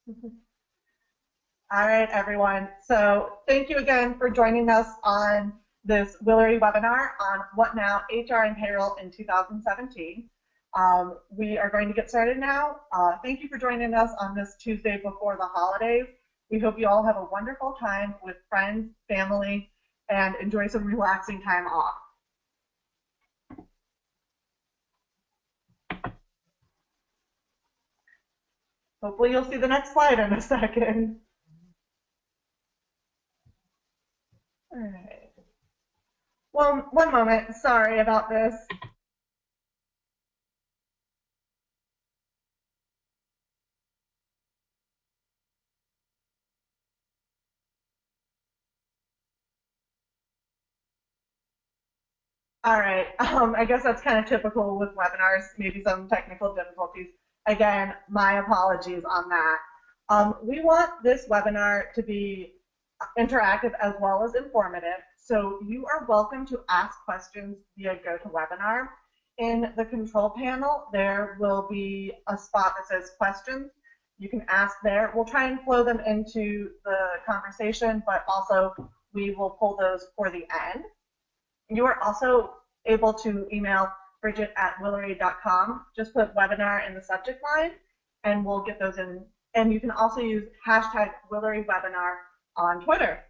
All right, everyone. So thank you again for joining us on this Willory webinar on What Now? HR and Payroll in 2017. We are going to get started now. Thank you for joining us on this Tuesday before the holidays. We hope you all have a wonderful time with friends, family, and enjoy some relaxing time off. Hopefully you'll see the next slide in a second. All right. Well, one moment. Sorry about this. All right. I guess that's kind of typical with webinars, maybe some technical difficulties. Again, my apologies on that. We want this webinar to be interactive as well as informative, so you are welcome to ask questions via GoToWebinar. In the control panel, there will be a spot that says questions. You can ask there. We'll try and flow them into the conversation, but also we will pull those for the end. You are also able to email Bridget@willory.com. Just put webinar in the subject line, and we'll get those in. And you can also use hashtag WilloryWebinar on Twitter.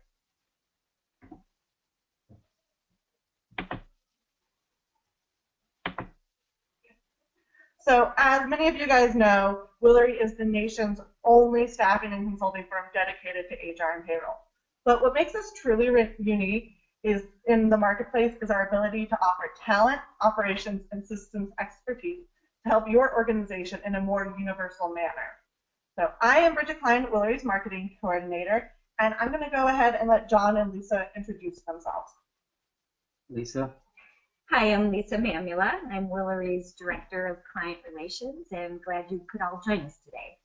So as many of you guys know, Willory is the nation's only staffing and consulting firm dedicated to HR and payroll. But what makes us truly unique is in the marketplace is our ability to offer talent, operations, and systems expertise to help your organization in a more universal manner. So I am Bridget Klein, Willory's marketing coordinator, and I'm going to go ahead and let John and Lisa introduce themselves. Lisa. Hi, I'm Lisa Mamula. I'm Willory's Director of Client Relations, and glad you could all join us today.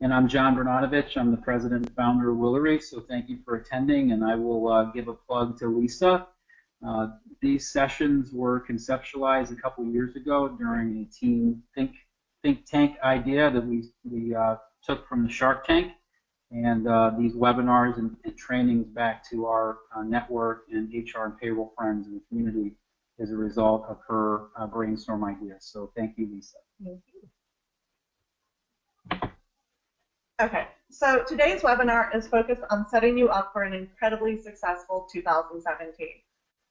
And I'm John Bernatovich. I'm the president and founder of Willory, so thank you for attending, and I will give a plug to Lisa. These sessions were conceptualized a couple years ago during a team think tank idea that we took from the Shark Tank, and these webinars and trainings back to our network and HR and payroll friends in the community as a result of her brainstorm ideas. So thank you, Lisa. Thank you. Okay, so today's webinar is focused on setting you up for an incredibly successful 2017.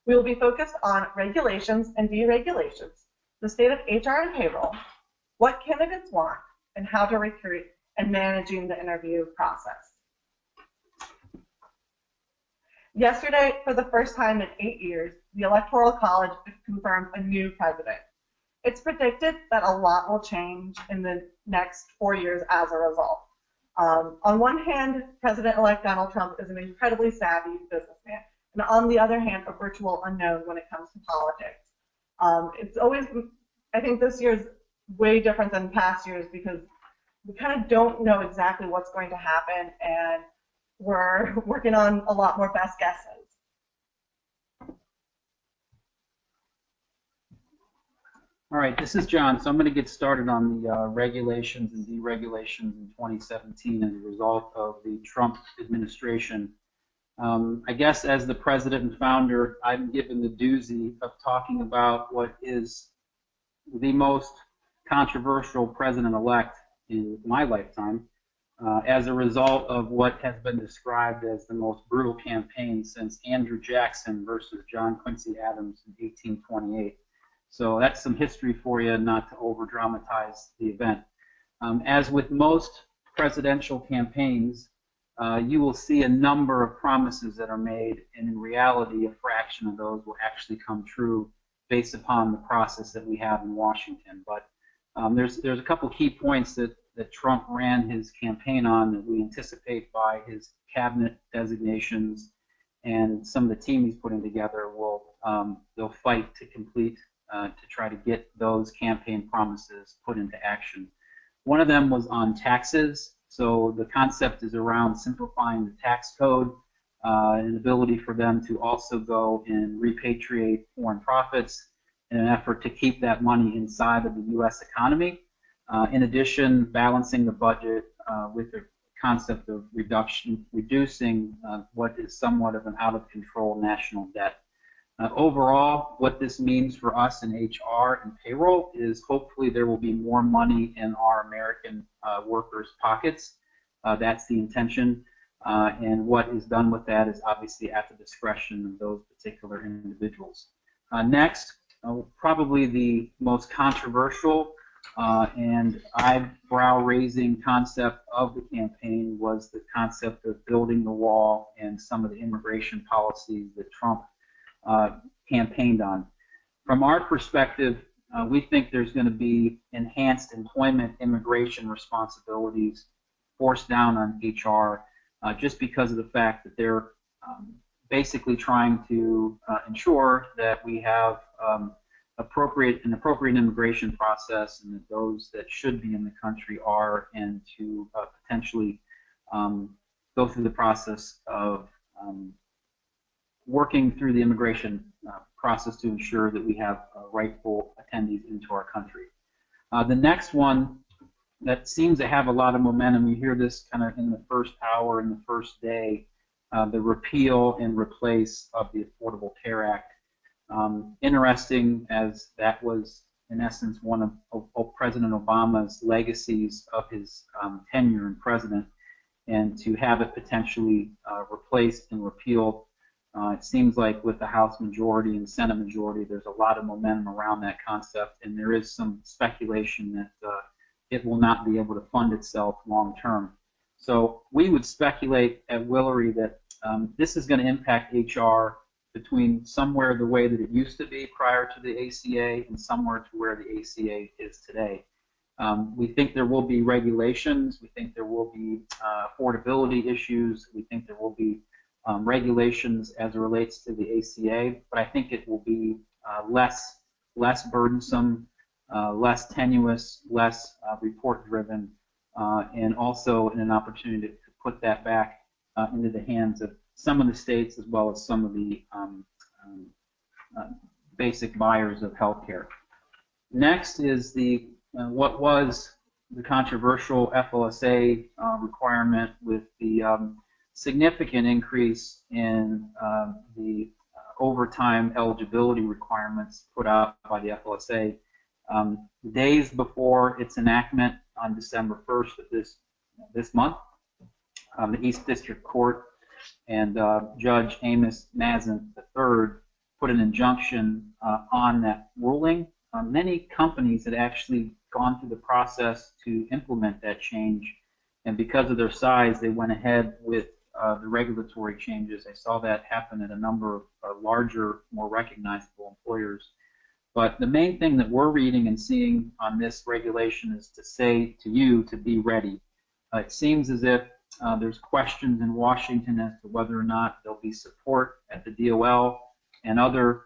We will be focused on regulations and deregulations, the state of HR and payroll, what candidates want, and how to recruit, and managing the interview process. Yesterday, for the first time in 8 years, the Electoral College confirmed a new president. It's predicted that a lot will change in the next 4 years as a result. On one hand, President-elect Donald Trump is an incredibly savvy businessman, and on the other hand, a virtual unknown when it comes to politics. It's always, I think this year's way different than past years because we kind of don't know exactly what's going to happen, and we're working on a lot more best guesses. All right, this is John. So I'm going to get started on the regulations and deregulations in 2017 as a result of the Trump administration. I guess as the president and founder, I'm given the doozy of talking about what is the most controversial president-elect in my lifetime as a result of what has been described as the most brutal campaign since Andrew Jackson versus John Quincy Adams in 1828. So that's some history for you, not to over-dramatize the event. As with most presidential campaigns, you will see a number of promises that are made, and in reality, a fraction of those will actually come true based upon the process that we have in Washington. But there's a couple key points that Trump ran his campaign on that we anticipate by his cabinet designations and some of the team he's putting together they'll fight to complete to try to get those campaign promises put into action. One of them was on taxes. So the concept is around simplifying the tax code, an ability for them to also go and repatriate foreign profits in an effort to keep that money inside of the U.S. economy. In addition, balancing the budget with the concept of reducing what is somewhat of an out-of-control national debt. Overall, what this means for us in HR and payroll is hopefully there will be more money in our American workers' pockets. That's the intention. And what is done with that is obviously at the discretion of those particular individuals. Next, probably the most controversial and eyebrow-raising concept of the campaign was the concept of building the wall and some of the immigration policies that Trump campaigned on. From our perspective, we think there's going to be enhanced employment immigration responsibilities forced down on HR just because of the fact that they're basically trying to ensure that we have an appropriate immigration process and that those that should be in the country are, and to potentially go through the process of working through the immigration process to ensure that we have rightful attendees into our country. The next one that seems to have a lot of momentum, you hear this kind of in the first hour, in the first day, the repeal and replace of the Affordable Care Act. Interesting, as that was in essence one of President Obama's legacies of his tenure in president, and to have it potentially replaced and repealed. It seems like with the House majority and Senate majority, there's a lot of momentum around that concept, and there is some speculation that it will not be able to fund itself long term. So we would speculate at Willory that this is going to impact HR between somewhere the way that it used to be prior to the ACA and somewhere to where the ACA is today. We think there will be regulations. We think there will be affordability issues. We think there will be regulations as it relates to the ACA, but I think it will be less burdensome, less tenuous, less report-driven, and also an opportunity to put that back into the hands of some of the states as well as some of the basic buyers of healthcare. Next is the what was the controversial FLSA requirement with the significant increase in the overtime eligibility requirements put out by the FLSA. Days before its enactment on December 1st of this month, the East District Court and Judge Amos Mazin III put an injunction on that ruling. Many companies had actually gone through the process to implement that change, and because of their size, they went ahead with the regulatory changes. I saw that happen at a number of larger, more recognizable employers. But the main thing that we're reading and seeing on this regulation is to say to you to be ready. It seems as if there's questions in Washington as to whether or not there'll be support at the DOL and other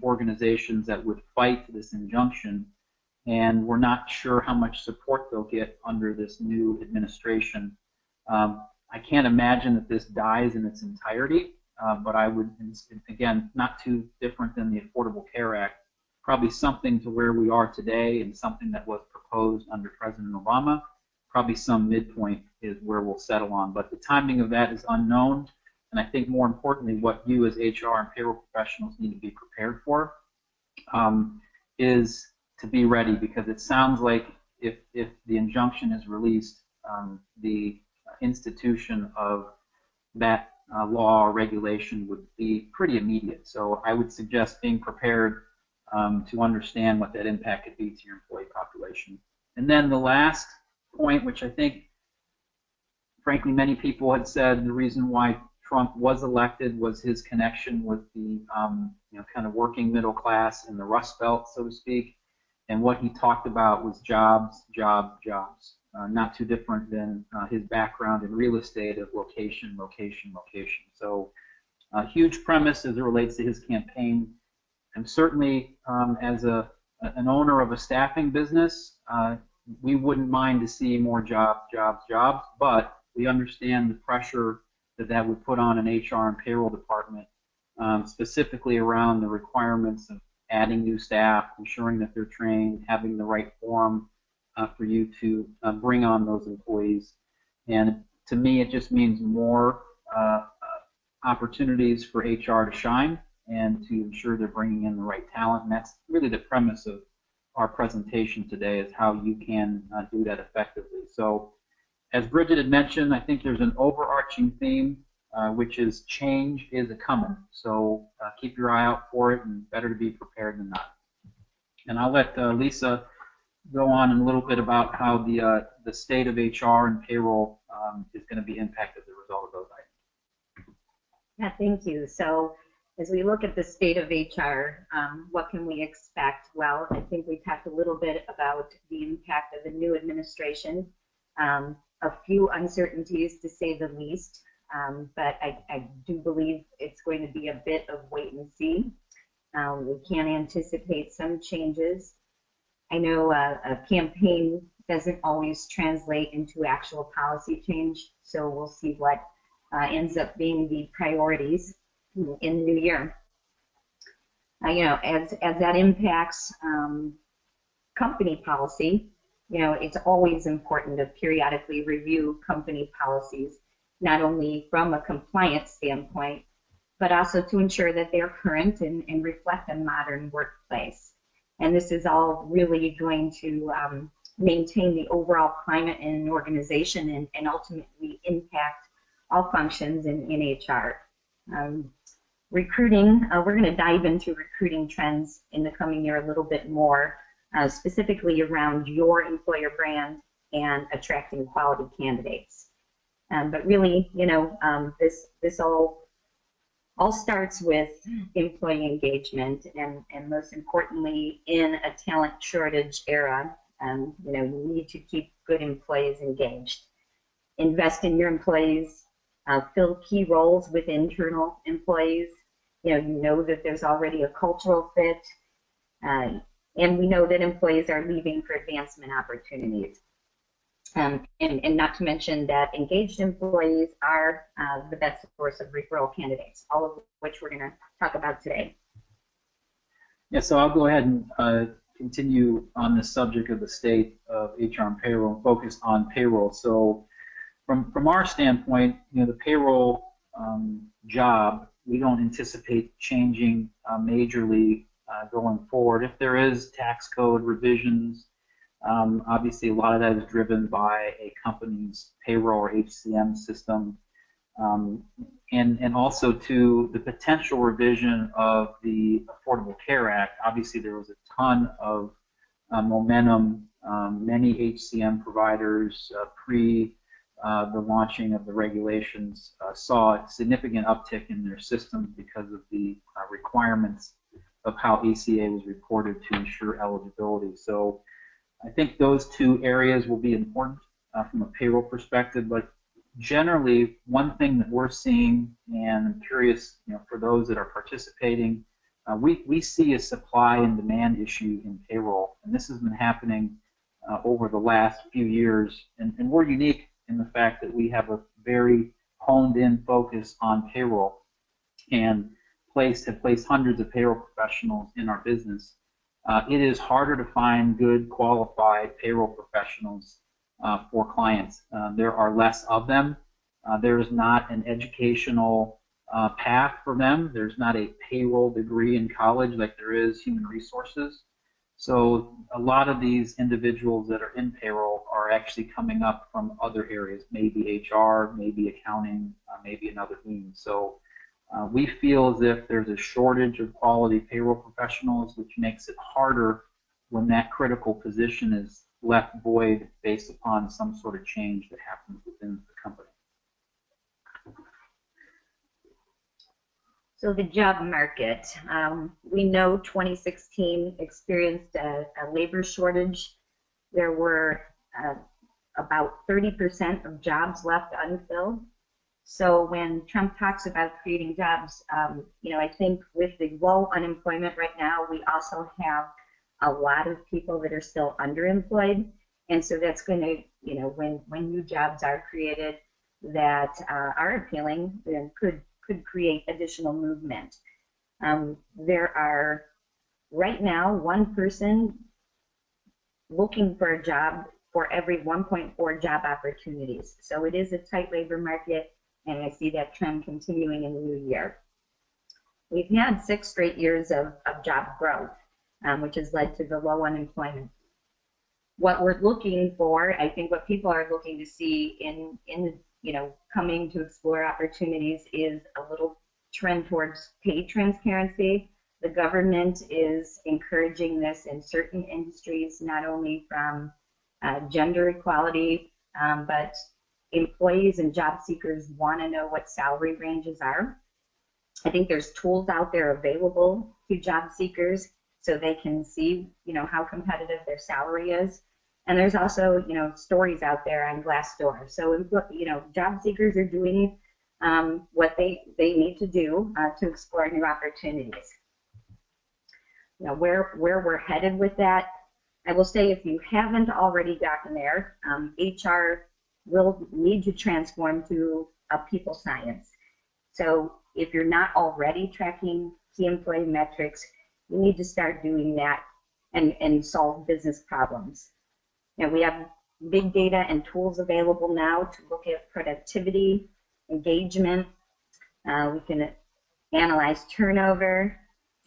organizations that would fight this injunction, and we're not sure how much support they'll get under this new administration. I can't imagine that this dies in its entirety, but I would, again, not too different than the Affordable Care Act, probably something to where we are today and something that was proposed under President Obama. Probably some midpoint is where we'll settle on, but the timing of that is unknown, and I think more importantly what you as HR and payroll professionals need to be prepared for is to be ready, because it sounds like if the injunction is released, the institution of that law or regulation would be pretty immediate. So I would suggest being prepared to understand what that impact could be to your employee population. And then the last point, which I think, frankly, many people had said the reason why Trump was elected was his connection with the kind of working middle class in the Rust Belt, so to speak. And what he talked about was jobs, jobs, jobs. Not too different than his background in real estate of location, location, location. So a huge premise as it relates to his campaign. And certainly as an owner of a staffing business, we wouldn't mind to see more jobs, jobs, jobs, but we understand the pressure that would put on an HR and payroll department, specifically around the requirements of adding new staff, ensuring that they're trained, having the right forum for you to bring on those employees. And to me, it just means more opportunities for HR to shine and to ensure they're bringing in the right talent. And that's really the premise of our presentation today, is how you can do that effectively. So as Bridget had mentioned, I think there's an overarching theme, which is change is a coming. So keep your eye out for it, and better to be prepared than not. And I'll let Lisa go on in a little bit about how the state of HR and payroll is going to be impacted as a result of those items. Yeah, thank you. So as we look at the state of HR, what can we expect? Well, I think we talked a little bit about the impact of the new administration, a few uncertainties to say the least, but I do believe it's going to be a bit of wait and see. We can anticipate some changes. I know a campaign doesn't always translate into actual policy change, so we'll see what ends up being the priorities in the new year. You know, as that impacts company policy, you know, it's always important to periodically review company policies, not only from a compliance standpoint, but also to ensure that they're current and reflect a modern workplace. And this is all really going to maintain the overall climate in an organization and ultimately impact all functions in HR. Recruiting, we're going to dive into recruiting trends in the coming year a little bit more, specifically around your employer brand and attracting quality candidates. But really, you know, this all starts with employee engagement, and most importantly, in a talent shortage era, you know, you need to keep good employees engaged. Invest in your employees, fill key roles with internal employees. You know that there's already a cultural fit, and we know that employees are leaving for advancement opportunities. And not to mention that engaged employees are the best source of referral candidates, all of which we're going to talk about today. Yeah, so I'll go ahead and continue on the subject of the state of HR and payroll, and focus on payroll. So from our standpoint, you know, the payroll job, we don't anticipate changing majorly going forward. If there is tax code revisions, obviously a lot of that is driven by a company's payroll or HCM system, and also to the potential revision of the Affordable Care Act. Obviously there was a ton of momentum. Many HCM providers pre the launching of the regulations saw a significant uptick in their systems because of the requirements of how ACA was reported to ensure eligibility. So I think those two areas will be important from a payroll perspective, but generally one thing that we're seeing, and I'm curious, you know, for those that are participating, we see a supply and demand issue in payroll, and this has been happening over the last few years, and we're unique in the fact that we have a very honed-in focus on payroll, and have placed hundreds of payroll professionals in our business. It is harder to find good, qualified payroll professionals for clients. There are less of them. There is not an educational path for them. There's not a payroll degree in college like there is human resources. So a lot of these individuals that are in payroll are actually coming up from other areas, maybe HR, maybe accounting, maybe another team. So we feel as if there's a shortage of quality payroll professionals, which makes it harder when that critical position is left void based upon some sort of change that happens within the company. So the job market, we know 2016 experienced a labor shortage. There were about 30% of jobs left unfilled. So when Trump talks about creating jobs, you know, I think with the low unemployment right now, we also have a lot of people that are still underemployed, and so that's going to, you know, when new jobs are created that are appealing, then could create additional movement. There are right now one person looking for a job for every 1.4 job opportunities. So it is a tight labor market, and I see that trend continuing in the new year. We've had 6 straight years of job growth, which has led to the low unemployment. What we're looking for, I think what people are looking to see in coming to explore opportunities is a little trend towards pay transparency. The government is encouraging this in certain industries, not only from gender equality, but employees and job seekers want to know what salary ranges are. I think there's tools out there available to job seekers so they can see, how competitive their salary is. And there's also, stories out there on Glassdoor. So, job seekers are doing what they need to do to explore new opportunities. Where we're headed with that, I will say if you haven't already gotten there, HR will need to transform to a people science. So if you're not already tracking key employee metrics, you need to start doing that and solve business problems. We have big data and tools available now to look at productivity, engagement. We can analyze turnover,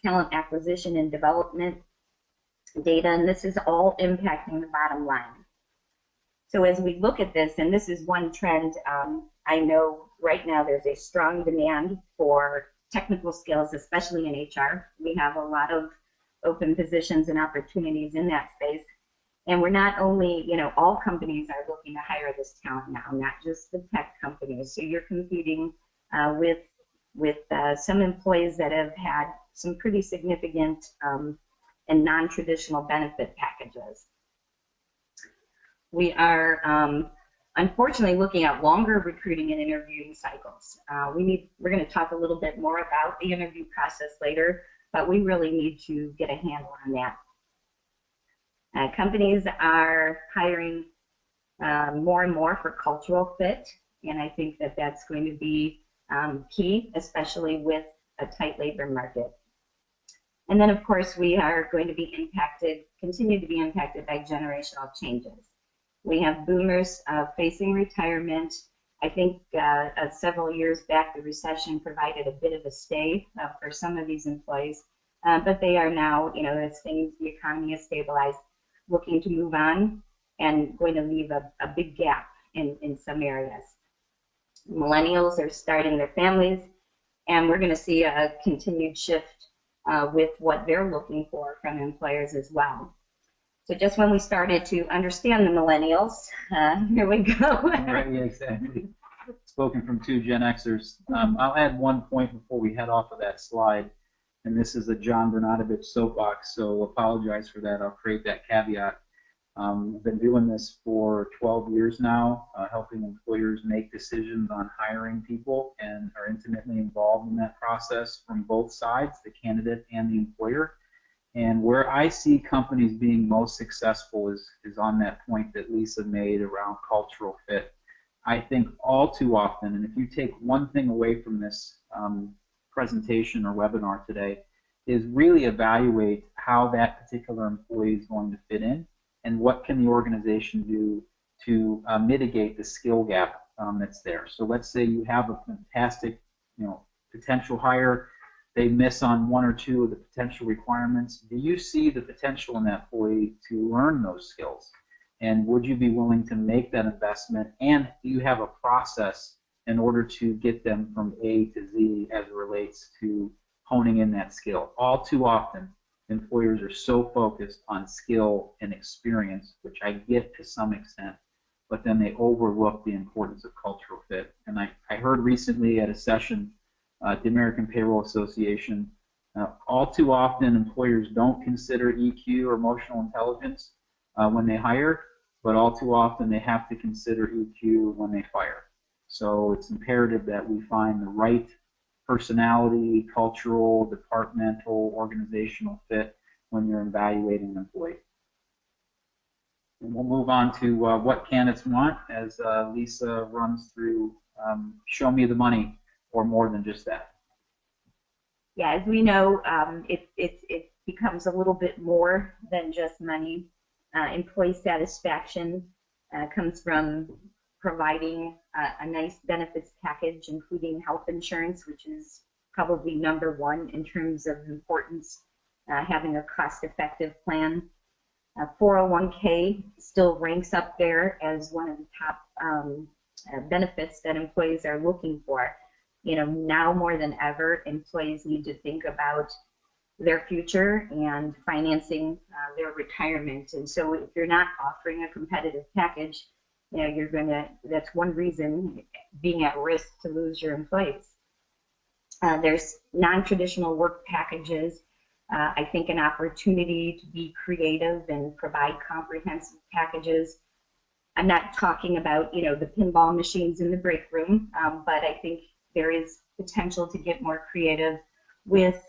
talent acquisition and development data, and this is all impacting the bottom line. So as we look at this, and this is one trend, I know right now there's a strong demand for technical skills, especially in HR. We have a lot of open positions and opportunities in that space. And we're not only, all companies are looking to hire this talent now, not just the tech companies. So you're competing with some employees that have had some pretty significant and non-traditional benefit packages. We are unfortunately looking at longer recruiting and interviewing cycles. We're going to talk a little bit more about the interview process later, but we really need to get a handle on that. Companies are hiring more and more for cultural fit, and I think that that's going to be key, especially with a tight labor market. And then, of course, we are going to continue to be impacted by generational changes. We have boomers facing retirement. I think several years back, the recession provided a bit of a stay for some of these employees, but they are now, as the economy has stabilized, looking to move on and going to leave a big gap in some areas. Millennials are starting their families, and we're going to see a continued shift with what they're looking for from employers as well. So just when we started to understand the millennials, here we go. Right, yeah, exactly. Spoken from 2 Gen Xers. I'll add one point before we head off of that slide, and this is a John Bernadovich soapbox, so apologize for that. I'll create that caveat. I've been doing this for 12 years now, helping employers make decisions on hiring people, and are intimately involved in that process from both sides, the candidate and the employer. And where I see companies being most successful is on that point that Lisa made around cultural fit. I think all too often, and if you take one thing away from this presentation or webinar today, is really evaluate how that particular employee is going to fit in and what can the organization do to mitigate the skill gap that's there. So let's say you have a fantastic potential hire. They miss on 1 or 2 of the potential requirements. Do you see the potential in that employee to learn those skills? And would you be willing to make that investment? And do you have a process in order to get them from A to Z as it relates to honing in that skill? All too often, employers are so focused on skill and experience, which I get to some extent, but then they overlook the importance of cultural fit. And I heard recently at a session the American Payroll Association, all too often employers don't consider EQ or emotional intelligence when they hire, but all too often they have to consider EQ when they fire. So it's imperative that we find the right personality, cultural, departmental, organizational fit when you're evaluating an employee. And we'll move on to what candidates want as Lisa runs through show me the money, or more than just that. Yeah, as we know, it becomes a little bit more than just money. Employee satisfaction comes from providing a nice benefits package, including health insurance, which is probably number one in terms of importance, having a cost-effective plan. 401k still ranks up there as one of the top benefits that employees are looking for. You know, now more than ever, employees need to think about their future and financing their retirement. And so if you're not offering a competitive package, you know, that's one reason being at risk to lose your employees. There's non-traditional work packages. I think an opportunity to be creative and provide comprehensive packages. I'm not talking about, you know, the pinball machines in the break room, but I think there is potential to get more creative with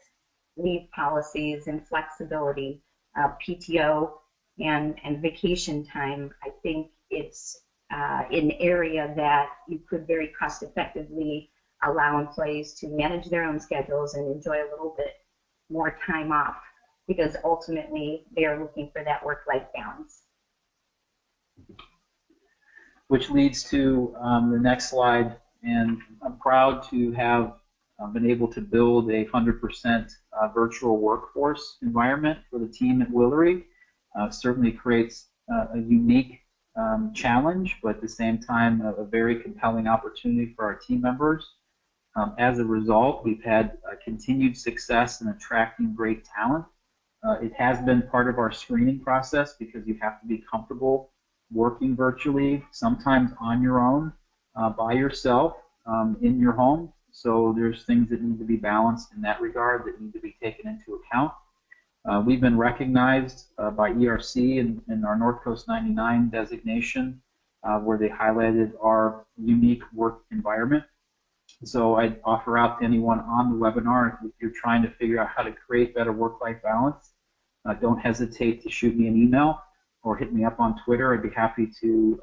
leave policies and flexibility, PTO and vacation time. I think it's an area that you could very cost effectively allow employees to manage their own schedules and enjoy a little bit more time off, because ultimately they are looking for that work-life balance. Which leads to the next slide, and I'm proud to have been able to build a 100% virtual workforce environment for the team at Willory. Certainly creates a unique challenge, but at the same time a very compelling opportunity for our team members. As a result, we've had continued success in attracting great talent. It has been part of our screening process because you have to be comfortable working virtually, sometimes on your own, by yourself, in your home. So there's things that need to be balanced in that regard that need to be taken into account. We've been recognized by ERC in our North Coast 99 designation, where they highlighted our unique work environment. So I'd offer out to anyone on the webinar, if you're trying to figure out how to create better work-life balance, don't hesitate to shoot me an email or hit me up on Twitter. I'd be happy to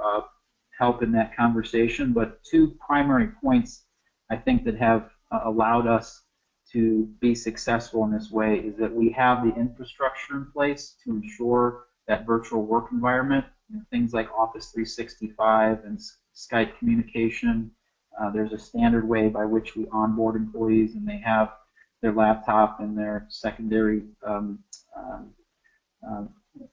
help in that conversation. But two primary points I think that have allowed us to be successful in this way is that we have the infrastructure in place to ensure that virtual work environment, things like Office 365 and Skype communication. There's a standard way by which we onboard employees, and they have their laptop and their secondary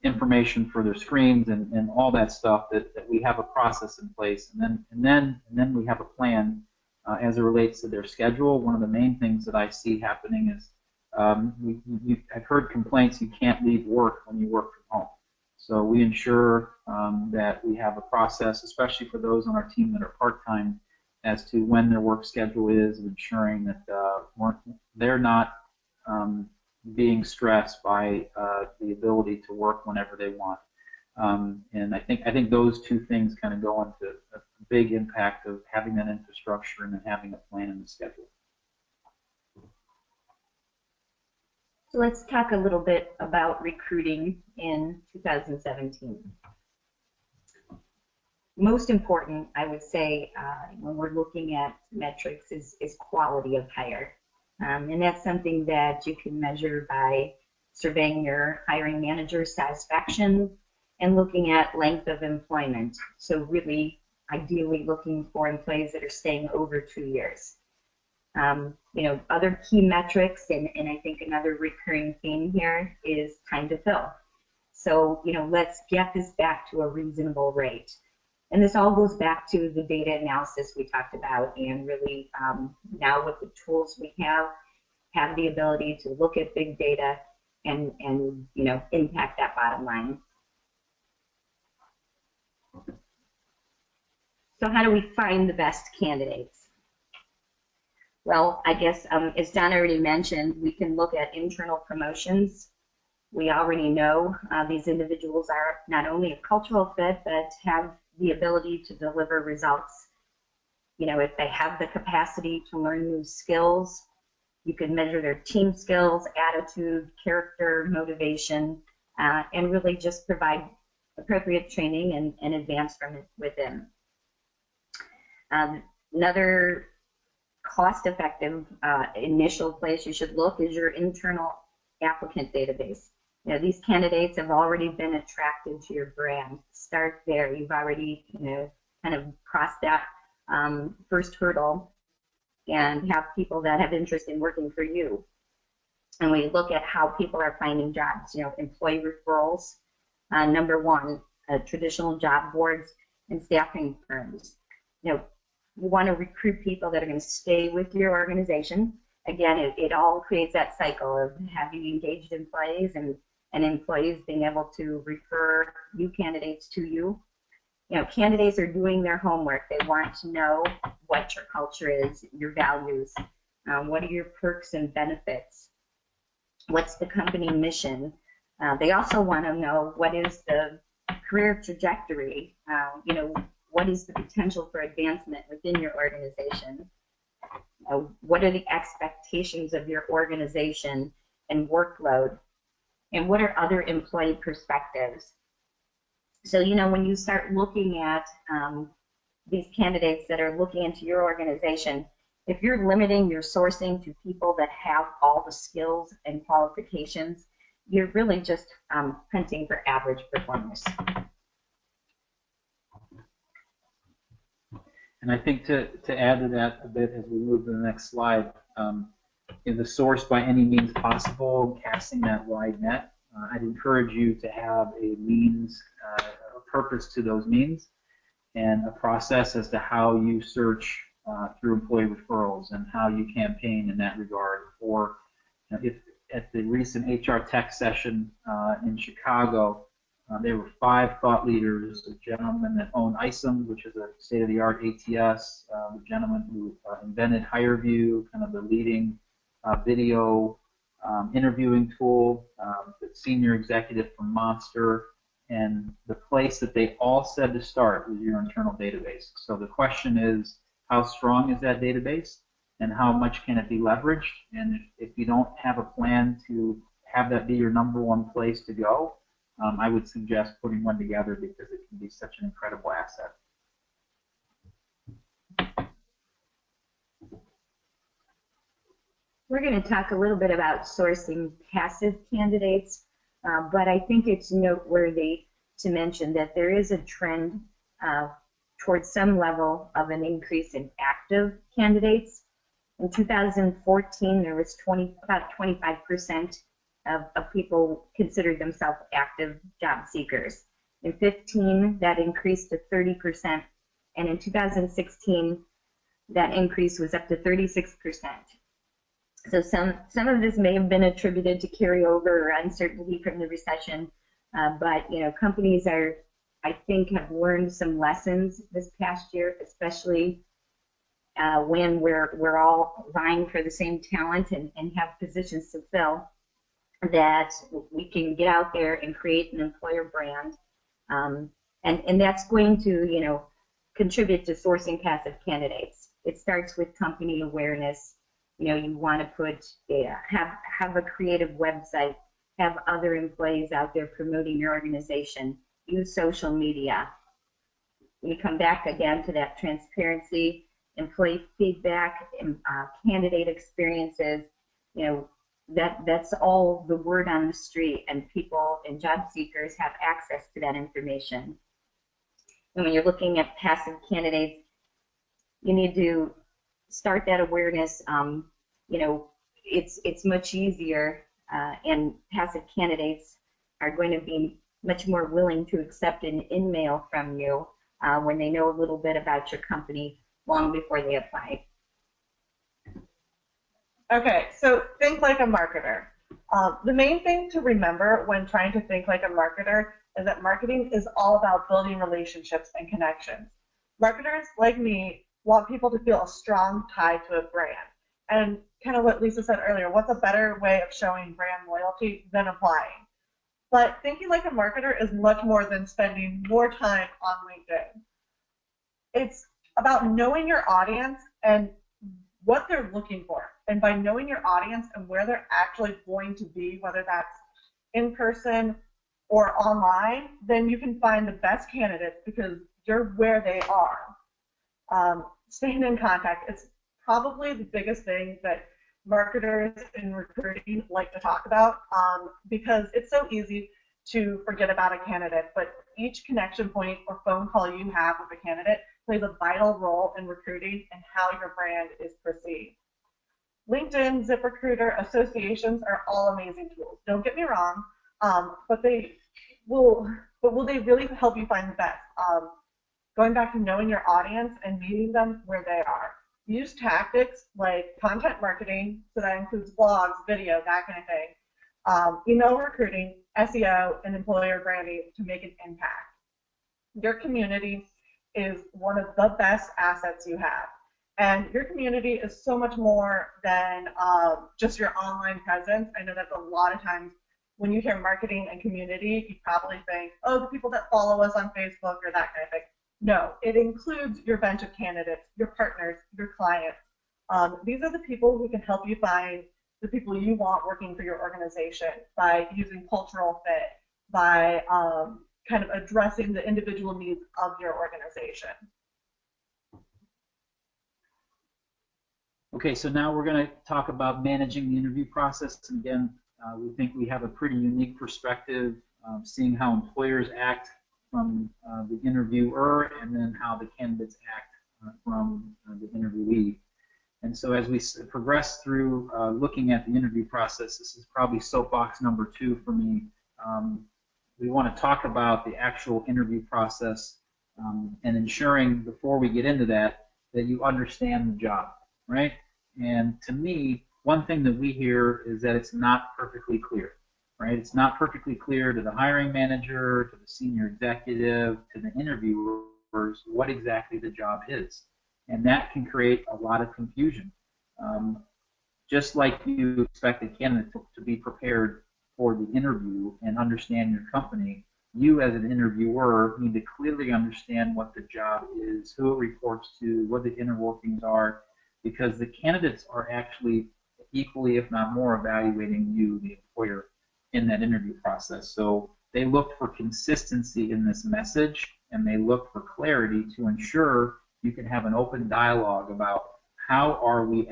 information for their screens and all that stuff, that we have a process in place, and then we have a plan as it relates to their schedule. One of the main things that I see happening is I've heard complaints you can't leave work when you work from home. So we ensure that we have a process, especially for those on our team that are part-time, as to when their work schedule is, and ensuring that they're not being stressed by the ability to work whenever they want. And I think those two things kind of go into a big impact of having that infrastructure and then having a plan in the schedule. So let's talk a little bit about recruiting in 2017. Most important, I would say, when we're looking at metrics is quality of hire. And that's something that you can measure by surveying your hiring manager's satisfaction and looking at length of employment. So really, ideally looking for employees that are staying over 2 years. You know, other key metrics, and I think another recurring theme here is time to fill. So, you know, let's get this back to a reasonable rate. And this all goes back to the data analysis we talked about, and really now with the tools we have the ability to look at big data and you know, impact that bottom line. So how do we find the best candidates? Well, I guess as John already mentioned, we can look at internal promotions. We already know these individuals are not only a cultural fit, but have the ability to deliver results. You know, if they have the capacity to learn new skills, you can measure their team skills, attitude, character, motivation, and really just provide appropriate training and advance from within. Another cost-effective initial place you should look is your internal applicant database. You know, these candidates have already been attracted to your brand. Start there. You've already, you know, kind of crossed that first hurdle and have people that have interest in working for you. And we look at how people are finding jobs, you know, employee referrals, number one, traditional job boards and staffing firms. You know, you want to recruit people that are going to stay with your organization. Again, it all creates that cycle of having engaged employees and employees being able to refer new candidates to you. You know, candidates are doing their homework. They want to know what your culture is, your values, what are your perks and benefits, what's the company mission. They also want to know what is the career trajectory, you know, what is the potential for advancement within your organization, what are the expectations of your organization and workload, and what are other employee perspectives. So, you know, when you start looking at these candidates that are looking into your organization, if you're limiting your sourcing to people that have all the skills and qualifications, you're really just hunting for average performers. And I think to add to that a bit as we move to the next slide, in the source by any means possible, casting that wide net, I'd encourage you to have a means, a purpose to those means, and a process as to how you search through employee referrals and how you campaign in that regard. Or if at the recent HR Tech session in Chicago, there were 5 thought leaders, a gentleman that owned ISOM, which is a state-of-the-art ATS, a gentleman who invented HireView, kind of the leading video interviewing tool, the senior executive from Monster, and the place that they all said to start was your internal database. So the question is, how strong is that database, and how much can it be leveraged? And if you don't have a plan to have that be your #1 place to go, I would suggest putting one together because it can be such an incredible asset. We're going to talk a little bit about sourcing passive candidates, but I think it's noteworthy to mention that there is a trend towards some level of an increase in active candidates. In 2014, there was about 25% of people considered themselves active job seekers. In 15, that increased to 30%, and in 2016, that increase was up to 36%. So some of this may have been attributed to carryover or uncertainty from the recession, but you know, companies I think have learned some lessons this past year, especially when we're all vying for the same talent and have positions to fill, that we can get out there and create an employer brand, and that's going to, you know, contribute to sourcing passive candidates. It starts with company awareness. You know, you want to have a creative website, have other employees out there promoting your organization, use social media. You come back again to that transparency, employee feedback, and candidate experiences. You know, that's all the word on the street, and people and job seekers have access to that information. And when you're looking at passive candidates, you need to start that awareness. You know, it's much easier, and passive candidates are going to be much more willing to accept an in-mail from you when they know a little bit about your company long before they apply. Okay, so think like a marketer. The main thing to remember when trying to think like a marketer is that marketing is all about building relationships and connections. Marketers, like me, want people to feel a strong tie to a brand. And kind of what Lisa said earlier, what's a better way of showing brand loyalty than applying? But thinking like a marketer is much more than spending more time on LinkedIn. It's about knowing your audience and what they're looking for. And by knowing your audience and where they're actually going to be, whether that's in person or online, then you can find the best candidates because you're where they are. Staying in contact is probably the biggest thing that marketers in recruiting like to talk about, because it's so easy to forget about a candidate, but each connection point or phone call you have with a candidate plays a vital role in recruiting and how your brand is perceived. LinkedIn, ZipRecruiter, associations are all amazing tools. Don't get me wrong, but will they really help you find the best? Going back to knowing your audience and meeting them where they are. Use tactics like content marketing, so that includes blogs, video, that kind of thing, email recruiting, SEO, and employer branding to make an impact. Your community is one of the best assets you have. And your community is so much more than just your online presence. I know that a lot of times when you hear marketing and community, you probably think, oh, the people that follow us on Facebook or that kind of thing. No, it includes your bench of candidates, your partners, your clients. These are the people who can help you find the people you want working for your organization by using cultural fit, by kind of addressing the individual needs of your organization. Okay, so now we're going to talk about managing the interview process. And again, we think we have a pretty unique perspective, seeing how employers act from the interviewer and then how the candidates act from the interviewee. And so as we progress through looking at the interview process, this is probably soapbox number 2 for me. We want to talk about the actual interview process and ensuring before we get into that you understand the job, right? And to me, one thing that we hear is that it's not perfectly clear, right? It's not perfectly clear to the hiring manager, to the senior executive, to the interviewers what exactly the job is. And that can create a lot of confusion. Just like you expect a candidate to be prepared for the interview and understand your company, you as an interviewer need to clearly understand what the job is, who it reports to, what the inner workings are, because the candidates are actually equally, if not more, evaluating you, the employer, in that interview process. So they look for consistency in this message, and they look for clarity to ensure you can have an open dialogue about how are you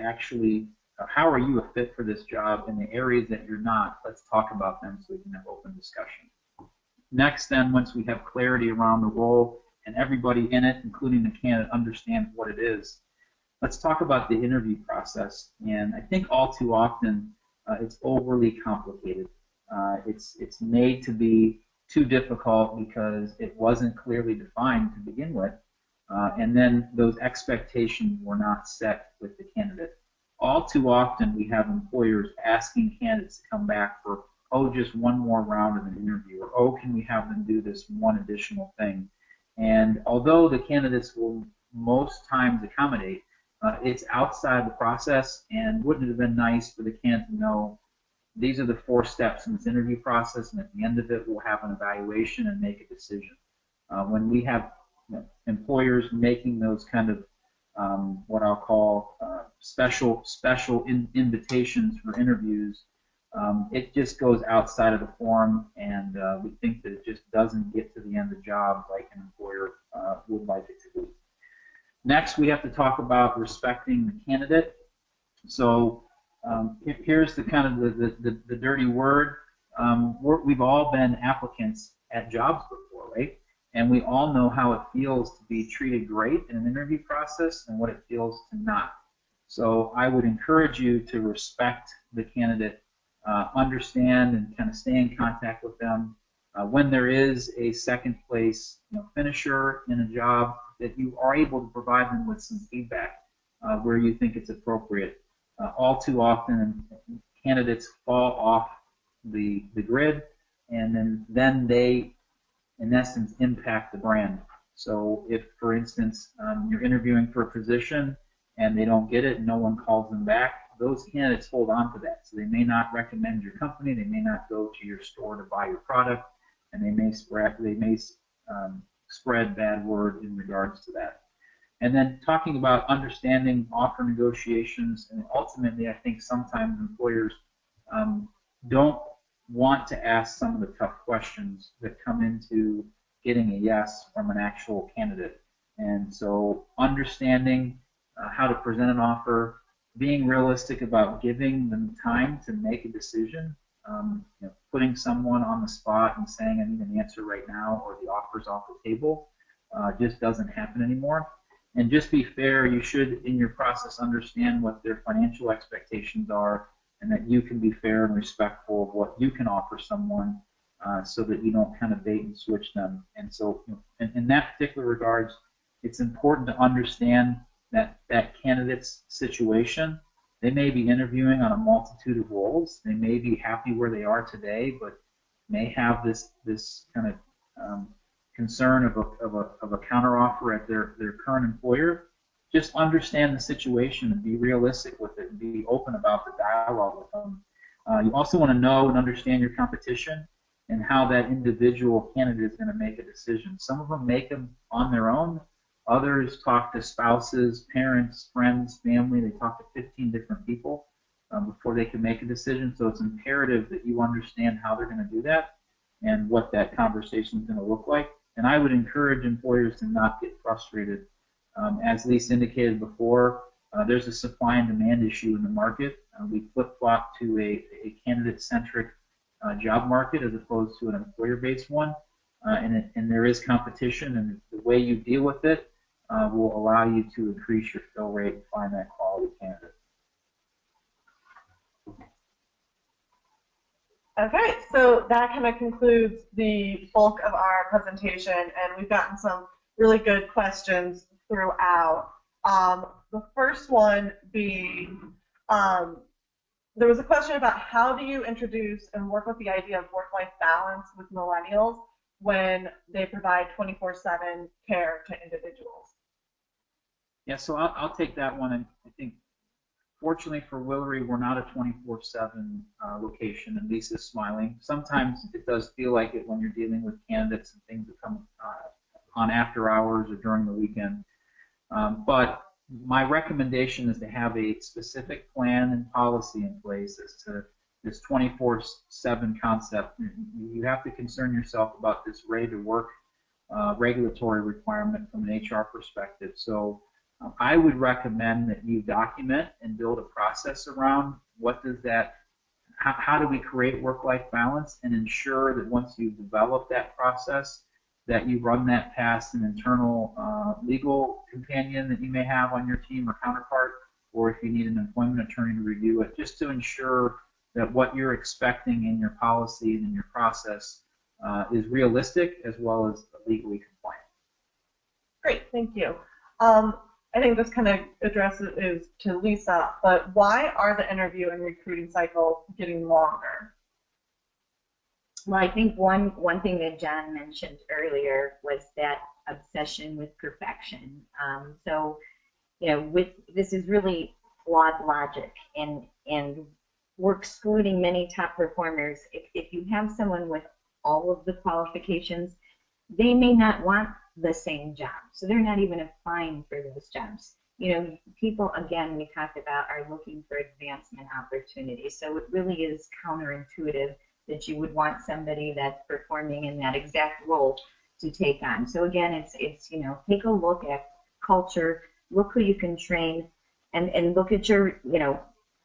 a fit for this job, in the areas that you're not, let's talk about them so we can have open discussion. Next then, once we have clarity around the role and everybody in it, including the candidate, understands what it is, let's talk about the interview process. And I think all too often it's overly complicated. It's made to be too difficult because it wasn't clearly defined to begin with. And then those expectations were not set with the candidate. All too often we have employers asking candidates to come back for, oh, just one more round of an interview, or oh, can we have them do this one additional thing? And although the candidates will most times accommodate, it's outside the process, and wouldn't it have been nice for the candidate to know these are the 4 steps in this interview process, and at the end of it we'll have an evaluation and make a decision. When we have employers making those kind of what I'll call special invitations for interviews, it just goes outside of the form, and we think that it just doesn't get to the end of the job like an employer would like it to do. Next, we have to talk about respecting the candidate. So here's the kind of the dirty word. We've all been applicants at jobs before, right? And we all know how it feels to be treated great in an interview process and what it feels to not. So I would encourage you to respect the candidate, understand and kind of stay in contact with them. When there is a second place finisher in a job, that you are able to provide them with some feedback where you think it's appropriate. All too often, candidates fall off the grid, and then they, in essence, impact the brand. So if, for instance, you're interviewing for a position and they don't get it and no one calls them back, those candidates hold on to that. So they may not recommend your company, they may not go to your store to buy your product, and they may spread bad word in regards to that. And then talking about understanding offer negotiations, and ultimately I think sometimes employers don't want to ask some of the tough questions that come into getting a yes from an actual candidate. And so understanding how to present an offer, being realistic about giving them time to make a decision. Putting someone on the spot and saying, I need an answer right now, or the offer's off the table, just doesn't happen anymore. And just be fair, you should, in your process, understand what their financial expectations are, and that you can be fair and respectful of what you can offer someone, so that you don't kind of bait and switch them. And so, in that particular regards, it's important to understand that candidate's situation. They may be interviewing on a multitude of roles. They may be happy where they are today, but may have this kind of concern of a counteroffer at their current employer. Just understand the situation and be realistic with it and be open about the dialogue with them. You also want to know and understand your competition and how that individual candidate is going to make a decision. Some of them make them on their own. Others talk to spouses, parents, friends, family. They talk to 15 different people before they can make a decision. So it's imperative that you understand how they're going to do that and what that conversation is going to look like. And I would encourage employers to not get frustrated. As Lisa indicated before, there's a supply and demand issue in the market. We flip-flop to a candidate-centric job market as opposed to an employer-based one. And there is competition, and the way you deal with it will allow you to increase your fill rate and find that quality candidate. Okay, so that kind of concludes the bulk of our presentation, and we've gotten some really good questions throughout. The first one being, there was a question about how do you introduce and work with the idea of work-life balance with millennials when they provide 24/7 care to individuals? Yeah, so I'll take that one. And I think, fortunately for Willory, we're not a 24/7 location, and Lisa's smiling. Sometimes it does feel like it when you're dealing with candidates and things that come on after hours or during the weekend. But my recommendation is to have a specific plan and policy in place as to this 24/7 concept. You have to concern yourself about this ready-to-work regulatory requirement from an HR perspective. So I would recommend that you document and build a process around what does that, how do we create work-life balance, and ensure that once you've developed that process, that you run that past an internal legal companion that you may have on your team or counterpart, or if you need an employment attorney to review it, just to ensure that what you're expecting in your policy and in your process is realistic as well as legally compliant. Great, thank you. I think this kind of addresses is to Lisa, but why are the interview and recruiting cycles getting longer? Well, I think one thing that John mentioned earlier was that obsession with perfection. So, this is really flawed logic, and we're excluding many top performers. If you have someone with all of the qualifications, they may not want the same job, so they're not even applying for those jobs. People, again, we talked about, are looking for advancement opportunities, so it really is counterintuitive that you would want somebody that's performing in that exact role to take on. So again, it's take a look at culture, look who you can train, and look at your,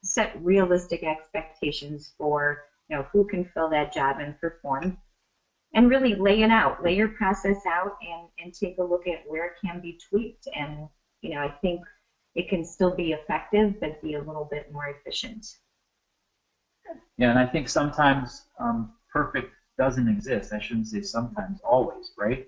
set realistic expectations for, who can fill that job and perform. And really lay it out, lay your process out, and take a look at where it can be tweaked. And, I think it can still be effective, but be a little bit more efficient. Yeah, and I think sometimes perfect doesn't exist. I shouldn't say sometimes, always, right?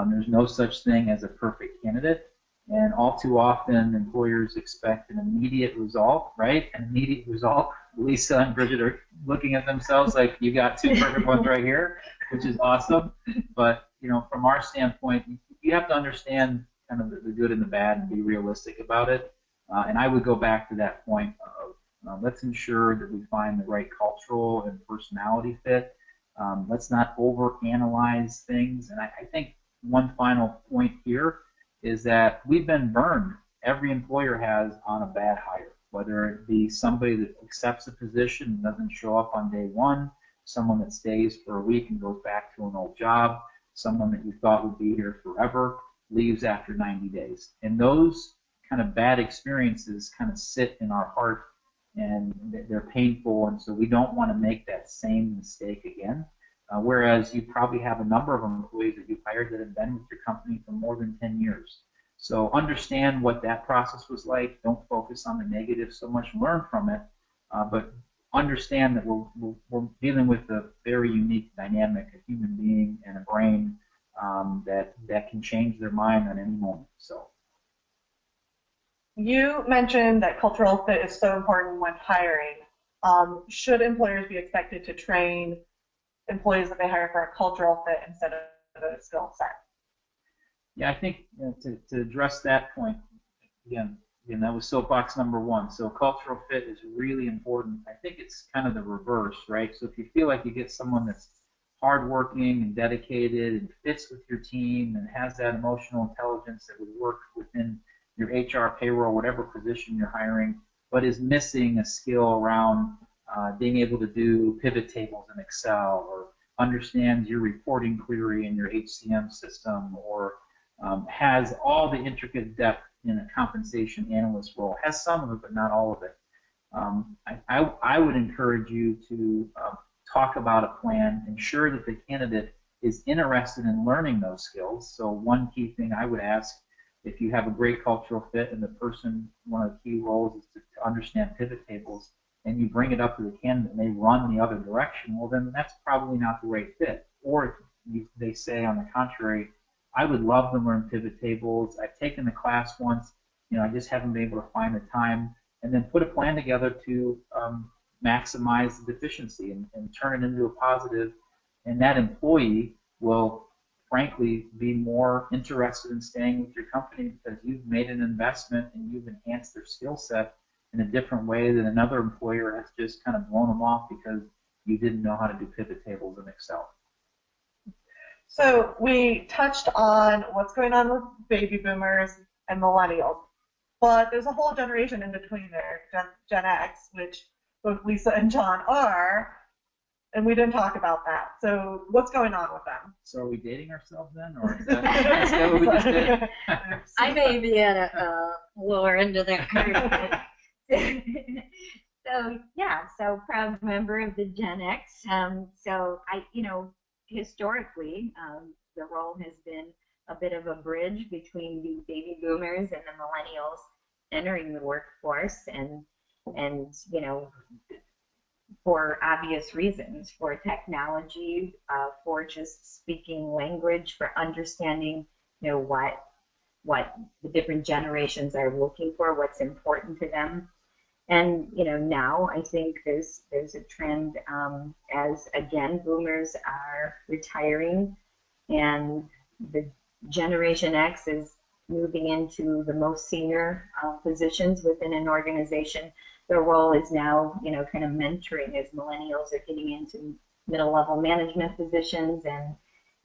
There's no such thing as a perfect candidate. And all too often, employers expect an immediate result, right? An immediate result. Lisa and Bridget are looking at themselves like, you got two perfect ones right here, which is awesome. But, from our standpoint, you have to understand kind of the good and the bad and be realistic about it. And I would go back to that point of let's ensure that we find the right cultural and personality fit. Let's not overanalyze things. And I think one final point here is that we've been burned. Every employer has on a bad hire, whether it be somebody that accepts a position and doesn't show up on day one, someone that stays for a week and goes back to an old job, someone that you thought would be here forever leaves after 90 days. And those kind of bad experiences kind of sit in our heart, and they're painful, and so we don't want to make that same mistake again. Whereas you probably have a number of employees that you've hired that have been with your company for more than 10 years. So understand what that process was like. Don't focus on the negative so much. Learn from it, but understand that we're dealing with a very unique dynamic, a human being and a brain that can change their mind at any moment. So. You mentioned that cultural fit is so important when hiring. Should employers be expected to train employees that they hire for a cultural fit instead of a skill set? Yeah, I think to address that point, again, that was soapbox number one. So cultural fit is really important. I think it's kind of the reverse, right? So if you feel like you get someone that's hardworking and dedicated and fits with your team and has that emotional intelligence that would work within your HR, payroll, whatever position you're hiring, but is missing a skill around being able to do pivot tables in Excel, or understands your reporting query in your HCM system, or has all the intricate depth in a compensation analyst role, has some of it but not all of it. I would encourage you to talk about a plan, ensure that the candidate is interested in learning those skills. So one key thing I would ask, if you have a great cultural fit and the person, one of the key roles is to understand pivot tables, and you bring it up to the candidate and they run the other direction, well then that's probably not the right fit. Or if they say on the contrary, I would love to learn pivot tables, I've taken the class once, I just haven't been able to find the time, and then put a plan together to maximize the deficiency and turn it into a positive, and that employee will frankly be more interested in staying with your company because you've made an investment and you've enhanced their skill set in a different way than another employer has just kind of blown them off because you didn't know how to do pivot tables in Excel. So we touched on what's going on with baby boomers and millennials, but there's a whole generation in between there, Gen X, which both Lisa and John are, and we didn't talk about that. So what's going on with them? So are we dating ourselves then, or is that what we just did? I may be at a lower end of that curve. So proud member of the Gen X. So historically, the role has been a bit of a bridge between the baby boomers and the millennials entering the workforce, and for obvious reasons, for technology, for just speaking language, for understanding, what the different generations are looking for, what's important to them. And now I think there's a trend as again boomers are retiring, and the Generation X is moving into the most senior positions within an organization. Their role is now kind of mentoring as millennials are getting into middle-level management positions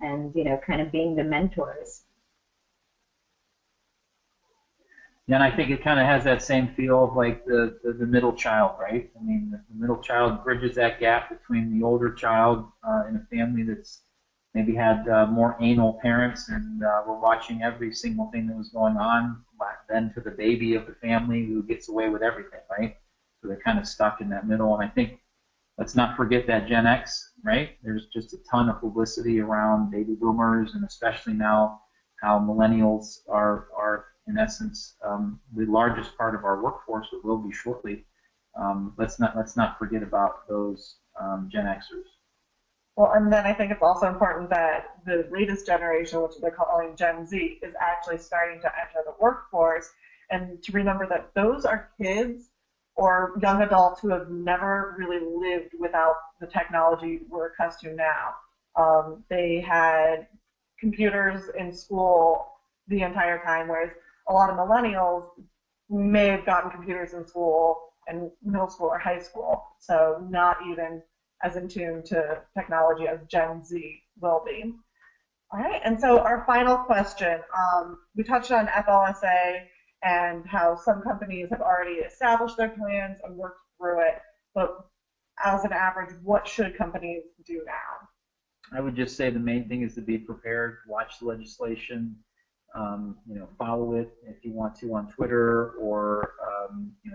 and kind of being the mentors. And I think it kind of has that same feel of like the middle child, right? I mean, the middle child bridges that gap between the older child in a family that's maybe had more anal parents and were watching every single thing that was going on, then to the baby of the family who gets away with everything, right? So they're kind of stuck in that middle. And I think, let's not forget that Gen X, right? There's just a ton of publicity around baby boomers, and especially now how millennials are in essence, the largest part of our workforce, it will be shortly. Let's not forget about those Gen Xers. Well, and then I think it's also important that the latest generation, which they're calling Gen Z, is actually starting to enter the workforce, and to remember that those are kids or young adults who have never really lived without the technology we're accustomed to now. They had computers in school the entire time, whereas a lot of millennials may have gotten computers in school, in middle school or high school, so not even as in tune to technology as Gen Z will be. All right, and so our final question, we touched on FLSA and how some companies have already established their plans and worked through it, but as an average, what should companies do now? I would just say the main thing is to be prepared, watch the legislation, follow it if you want to on Twitter, or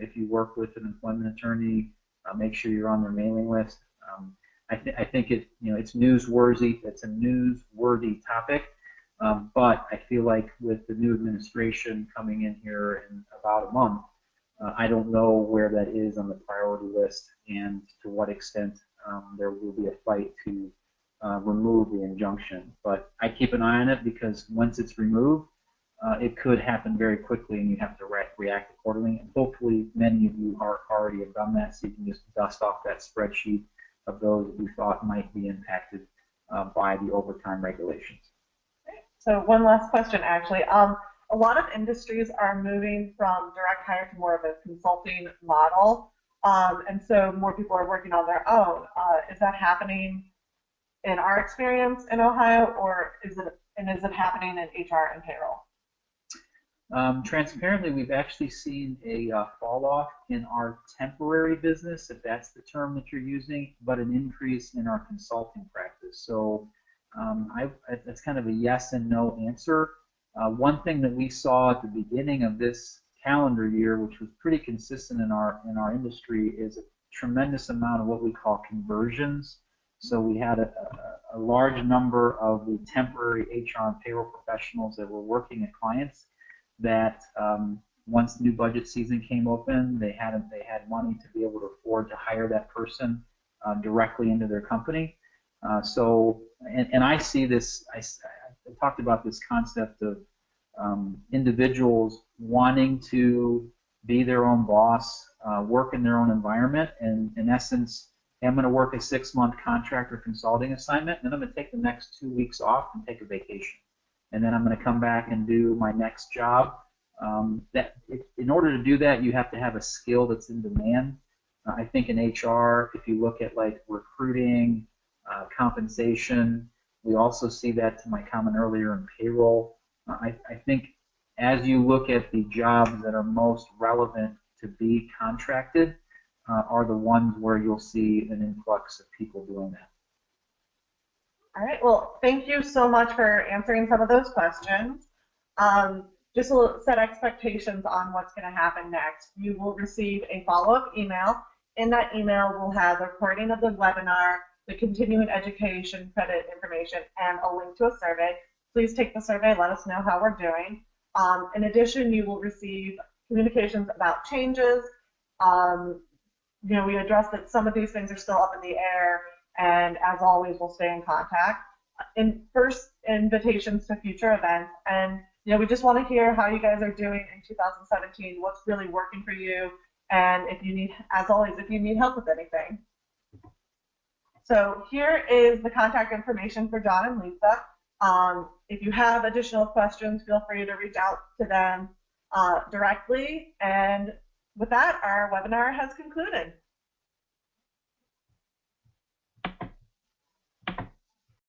if you work with an employment attorney, make sure you're on their mailing list. I think it's newsworthy. It's a newsworthy topic, but I feel like with the new administration coming in here in about a month, I don't know where that is on the priority list and to what extent there will be a fight to remove the injunction. But I keep an eye on it, because once it's removed, it could happen very quickly, and you have to react accordingly. And hopefully many of you already have done that, so you can just dust off that spreadsheet of those that you thought might be impacted by the overtime regulations. So one last question, actually. A lot of industries are moving from direct hire to more of a consulting model, and so more people are working on their own. Is that happening in our experience in Ohio, or is it happening in HR and payroll? Transparently, we've actually seen a fall off in our temporary business, if that's the term that you're using, but an increase in our consulting practice. So that's kind of a yes and no answer. One thing that we saw at the beginning of this calendar year, which was pretty consistent in our industry, is a tremendous amount of what we call conversions. So we had a large number of the temporary HR and payroll professionals that were working at clients that once new budget season came open, they had money to be able to afford to hire that person directly into their company. And I see this, I talked about this concept of individuals wanting to be their own boss, work in their own environment, and in essence, hey, I'm going to work a 6-month contract or consulting assignment, and then I'm going to take the next 2 weeks off and take a vacation. And then I'm going to come back and do my next job. In order to do that, you have to have a skill that's in demand. I think in HR, if you look at like recruiting, compensation, we also see that, to my comment earlier, in payroll. I think as you look at the jobs that are most relevant to be contracted, are the ones where you'll see an influx of people doing that. All right, well, thank you so much for answering some of those questions. Just to set expectations on what's going to happen next, you will receive a follow-up email. In that email, we'll have the recording of the webinar, the continuing education credit information, and a link to a survey. Please take the survey, let us know how we're doing. In addition, you will receive communications about changes. We addressed that some of these things are still up in the air, and as always, we'll stay in contact. First, invitations to future events, and we just want to hear how you guys are doing in 2017, what's really working for you, and if you need, as always, if you need help with anything. So here is the contact information for John and Lisa. If you have additional questions, feel free to reach out to them directly. And with that, our webinar has concluded.